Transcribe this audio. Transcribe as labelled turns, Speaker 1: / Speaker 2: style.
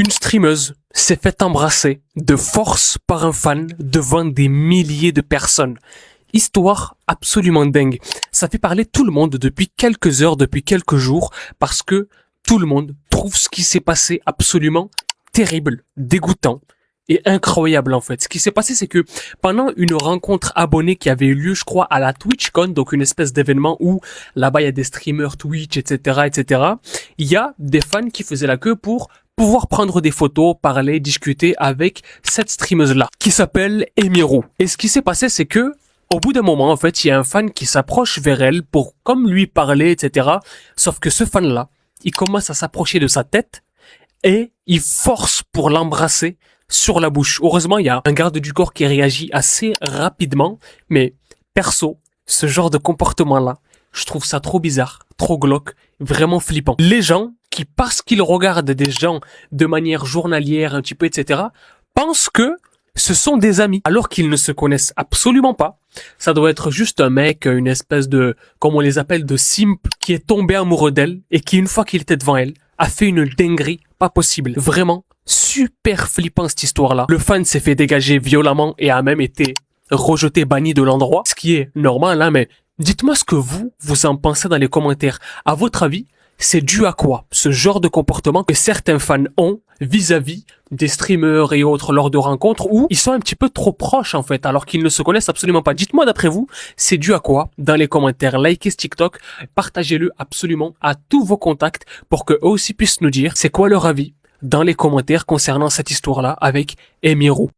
Speaker 1: Une streameuse s'est fait embrasser de force par un fan devant des milliers de personnes. Histoire absolument dingue. Ça fait parler tout le monde depuis quelques heures, depuis quelques jours, parce que tout le monde trouve ce qui s'est passé absolument terrible, dégoûtant et incroyable en fait. Ce qui s'est passé, c'est que pendant une rencontre abonnée qui avait eu lieu, je crois, à la TwitchCon, donc une espèce d'événement où là-bas il y a des streamers Twitch, etc., etc., il y a des fans qui faisaient la queue pour pouvoir prendre des photos, parler, discuter avec cette streameuse-là, qui s'appelle Emiru. Et ce qui s'est passé, c'est que au bout d'un moment, en fait, il y a un fan qui s'approche vers elle pour comme lui parler, etc. Sauf que ce fan-là, il commence à s'approcher de sa tête et il force pour l'embrasser sur la bouche. Heureusement, il y a un garde du corps qui réagit assez rapidement, mais perso, ce genre de comportement-là, je trouve ça trop bizarre, trop glauque, vraiment flippant. Les gens qui, parce qu'ils regardent des gens de manière journalière, un petit peu, etc., pensent que ce sont des amis, alors qu'ils ne se connaissent absolument pas. Ça doit être juste un mec, une espèce de, comme on les appelle, de simp, qui est tombé amoureux d'elle, et qui, une fois qu'il était devant elle, a fait une dinguerie pas possible. Vraiment, super flippant cette histoire-là. Le fan s'est fait dégager violemment et a même été rejeté, banni de l'endroit, ce qui est normal, hein, mais dites-moi ce que vous en pensez dans les commentaires. À votre avis, c'est dû à quoi, ce genre de comportement que certains fans ont vis-à-vis des streamers et autres lors de rencontres où ils sont un petit peu trop proches en fait, alors qu'ils ne se connaissent absolument pas. Dites-moi d'après vous, c'est dû à quoi dans les commentaires. Likez ce TikTok, partagez-le absolument à tous vos contacts pour que eux aussi puissent nous dire c'est quoi leur avis dans les commentaires concernant cette histoire-là avec Emiru.